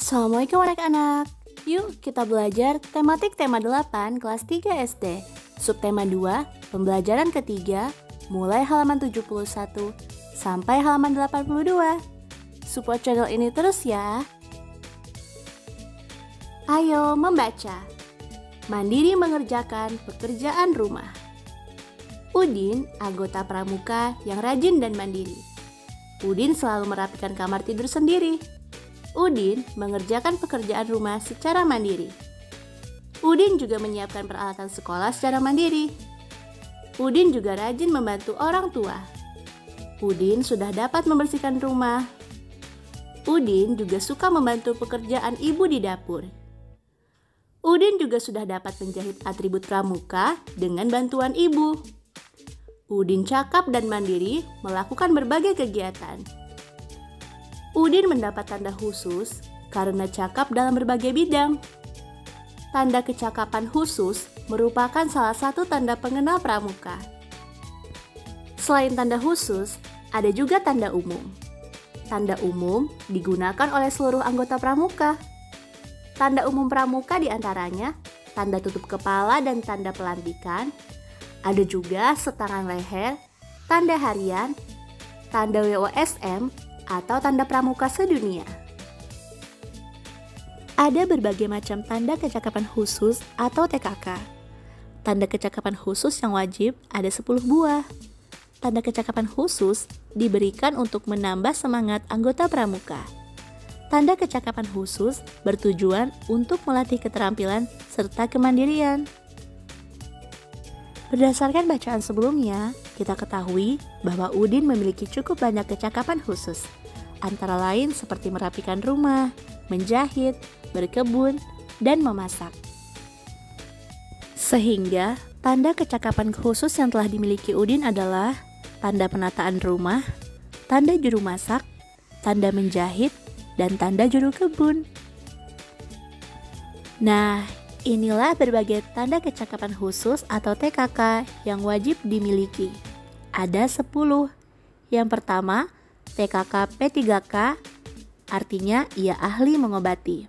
Assalamualaikum anak-anak. Yuk kita belajar tematik tema 8 kelas 3 SD. Subtema 2, pembelajaran ketiga, mulai halaman 71 sampai halaman 82. Support channel ini terus ya. Ayo membaca. Mandiri mengerjakan pekerjaan rumah. Udin, anggota pramuka yang rajin dan mandiri. Udin selalu merapikan kamar tidur sendiri. Udin mengerjakan pekerjaan rumah secara mandiri. Udin juga menyiapkan peralatan sekolah secara mandiri. Udin juga rajin membantu orang tua. Udin sudah dapat membersihkan rumah. Udin juga suka membantu pekerjaan ibu di dapur. Udin juga sudah dapat menjahit atribut pramuka dengan bantuan ibu. Udin cakap dan mandiri melakukan berbagai kegiatan. Udin mendapat tanda khusus karena cakap dalam berbagai bidang. Tanda kecakapan khusus merupakan salah satu tanda pengenal pramuka. Selain tanda khusus, ada juga tanda umum. Tanda umum digunakan oleh seluruh anggota pramuka. Tanda umum pramuka diantaranya tanda tutup kepala dan tanda pelantikan. Ada juga setangan leher, tanda harian, tanda WOSM, atau tanda pramuka sedunia. Ada berbagai macam tanda kecakapan khusus atau TKK. Tanda kecakapan khusus yang wajib ada 10 buah. Tanda kecakapan khusus diberikan untuk menambah semangat anggota pramuka. Tanda kecakapan khusus bertujuan untuk melatih keterampilan serta kemandirian. Berdasarkan bacaan sebelumnya, kita ketahui bahwa Udin memiliki cukup banyak kecakapan khusus, antara lain seperti merapikan rumah, menjahit, berkebun, dan memasak. Sehingga, tanda kecakapan khusus yang telah dimiliki Udin adalah tanda penataan rumah, tanda juru masak, tanda menjahit, dan tanda juru kebun. Nah, inilah berbagai tanda kecakapan khusus atau TKK yang wajib dimiliki. Ada 10. Yang pertama, TKK P3K, artinya ia ahli mengobati.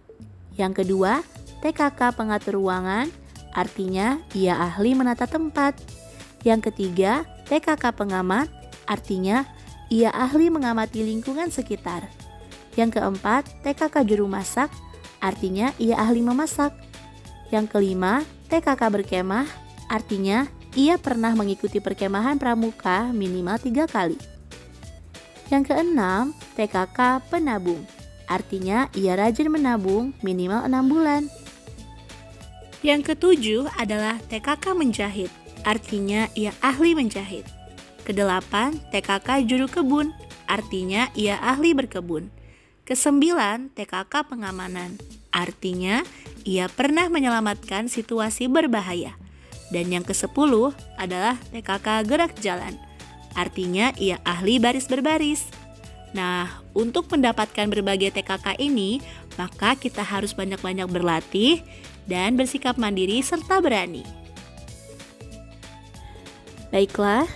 Yang kedua, TKK pengatur ruangan, artinya ia ahli menata tempat. Yang ketiga, TKK pengamat, artinya ia ahli mengamati lingkungan sekitar. Yang keempat, TKK juru masak, artinya ia ahli memasak. Yang kelima, TKK berkemah, artinya ia pernah mengikuti perkemahan pramuka minimal 3 kali. Yang keenam, TKK penabung, artinya ia rajin menabung minimal 6 bulan. Yang ketujuh adalah TKK menjahit, artinya ia ahli menjahit. Kedelapan, TKK juru kebun, artinya ia ahli berkebun. Kesembilan, TKK pengamanan, artinya ia pernah menyelamatkan situasi berbahaya. Dan yang ke-10 adalah TKK gerak jalan, artinya ia ahli baris berbaris. Nah, untuk mendapatkan berbagai TKK ini, maka kita harus banyak-banyak berlatih dan bersikap mandiri serta berani. Baiklah,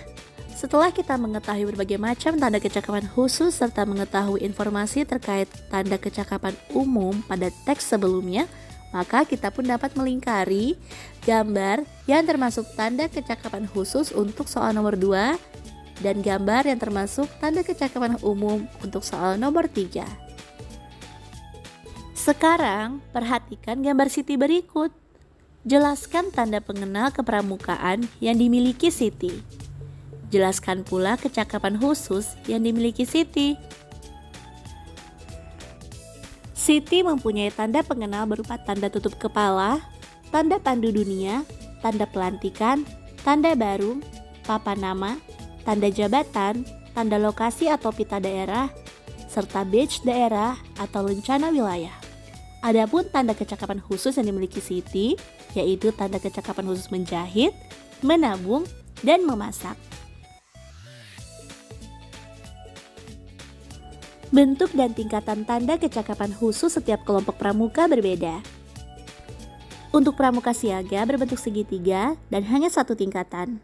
setelah kita mengetahui berbagai macam tanda kecakapan khusus serta mengetahui informasi terkait tanda kecakapan umum pada teks sebelumnya, maka kita pun dapat melingkari gambar yang termasuk tanda kecakapan khusus untuk soal nomor 2 dan gambar yang termasuk tanda kecakapan umum untuk soal nomor 3. Sekarang, perhatikan gambar Siti berikut. Jelaskan tanda pengenal kepramukaan yang dimiliki Siti. Jelaskan pula kecakapan khusus yang dimiliki Siti. Siti mempunyai tanda pengenal berupa tanda tutup kepala, tanda pandu dunia, tanda pelantikan, tanda baru, papan nama, tanda jabatan, tanda lokasi atau pita daerah, serta badge daerah atau lencana wilayah. Adapun tanda kecakapan khusus yang dimiliki Siti, yaitu tanda kecakapan khusus menjahit, menabung, dan memasak. Bentuk dan tingkatan tanda kecakapan khusus setiap kelompok pramuka berbeda. Untuk pramuka siaga berbentuk segitiga dan hanya 1 tingkatan.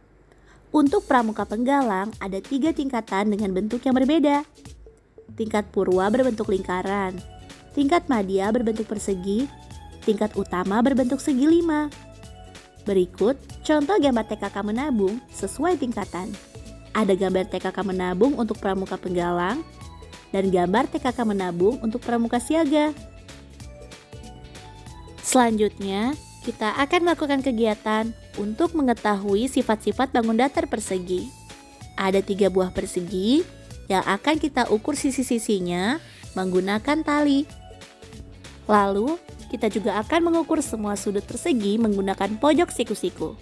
Untuk pramuka penggalang ada 3 tingkatan dengan bentuk yang berbeda. Tingkat purwa berbentuk lingkaran, tingkat madya berbentuk persegi, tingkat utama berbentuk segi 5. Berikut contoh gambar TKK menabung sesuai tingkatan. Ada gambar TKK menabung untuk pramuka penggalang dan gambar TKK menabung untuk pramuka siaga. Selanjutnya, kita akan melakukan kegiatan untuk mengetahui sifat-sifat bangun datar persegi. Ada 3 buah persegi yang akan kita ukur sisi-sisinya menggunakan tali. Lalu, kita juga akan mengukur semua sudut persegi menggunakan pojok siku-siku.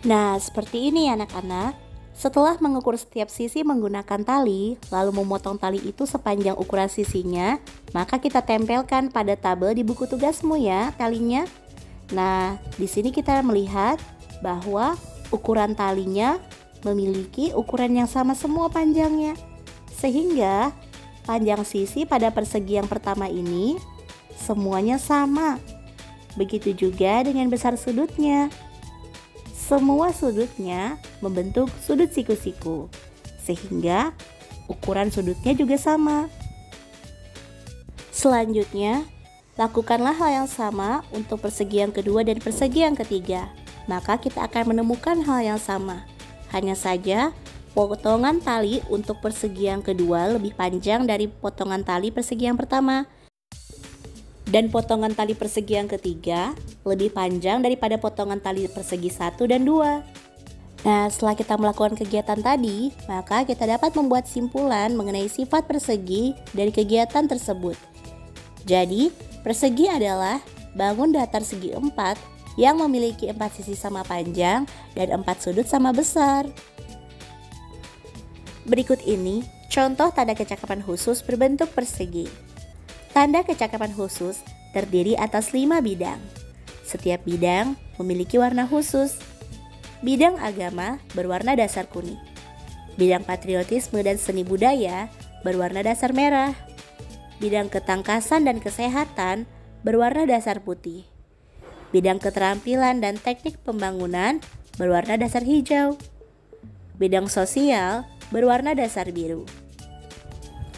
Nah, seperti ini anak-anak. Setelah mengukur setiap sisi menggunakan tali, lalu memotong tali itu sepanjang ukuran sisinya, maka kita tempelkan pada tabel di buku tugasmu ya talinya. Nah, di sini kita melihat bahwa ukuran talinya memiliki ukuran yang sama semua panjangnya. Sehingga panjang sisi pada persegi yang pertama ini semuanya sama. Begitu juga dengan besar sudutnya. Semua sudutnya membentuk sudut siku-siku, sehingga ukuran sudutnya juga sama. Selanjutnya, lakukanlah hal yang sama untuk persegi yang kedua dan persegi yang ketiga. Maka kita akan menemukan hal yang sama. Hanya saja, potongan tali untuk persegi yang kedua lebih panjang dari potongan tali persegi yang pertama. Dan potongan tali persegi yang ketiga lebih panjang daripada potongan tali persegi 1 dan 2. Nah, setelah kita melakukan kegiatan tadi, maka kita dapat membuat simpulan mengenai sifat persegi dari kegiatan tersebut. Jadi, persegi adalah bangun datar segi 4 yang memiliki 4 sisi sama panjang dan 4 sudut sama besar. Berikut ini contoh tanda kecakapan khusus berbentuk persegi. Tanda kecakapan khusus terdiri atas 5 bidang. Setiap bidang memiliki warna khusus. Bidang agama berwarna dasar kuning. Bidang patriotisme dan seni budaya berwarna dasar merah. Bidang ketangkasan dan kesehatan berwarna dasar putih. Bidang keterampilan dan teknik pembangunan berwarna dasar hijau. Bidang sosial berwarna dasar biru.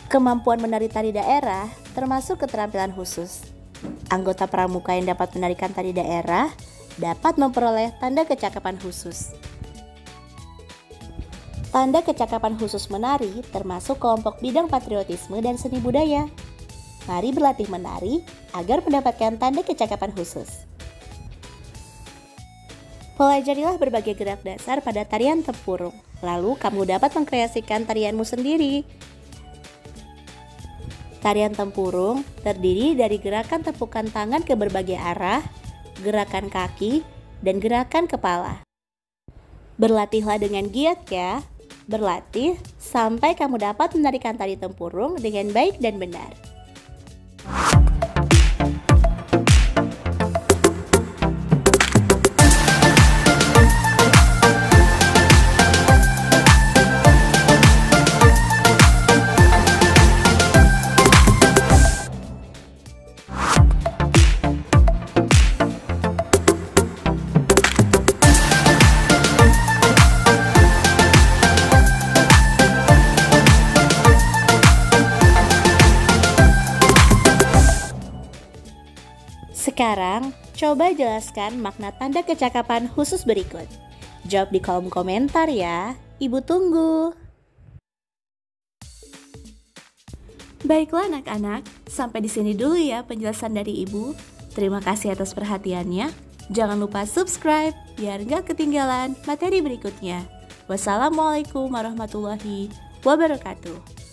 Kemampuan menari tari daerah termasuk keterampilan khusus. Anggota pramuka yang dapat menarikan tari daerah dapat memperoleh tanda kecakapan khusus. Tanda kecakapan khusus menari termasuk kelompok bidang patriotisme dan seni budaya. Mari berlatih menari agar mendapatkan tanda kecakapan khusus. Pelajarilah berbagai gerak dasar pada tarian tempurung. Lalu kamu dapat mengkreasikan tarianmu sendiri. Tarian tempurung terdiri dari gerakan tepukan tangan ke berbagai arah, gerakan kaki, dan gerakan kepala. Berlatihlah dengan giat ya. Berlatih sampai kamu dapat menarikan tari tempurung dengan baik dan benar. Sekarang, coba jelaskan makna tanda kecakapan khusus berikut. Jawab di kolom komentar ya. Ibu tunggu. Baiklah anak-anak, sampai di sini dulu ya penjelasan dari Ibu. Terima kasih atas perhatiannya. Jangan lupa subscribe biar nggak ketinggalan materi berikutnya. Wassalamualaikum warahmatullahi wabarakatuh.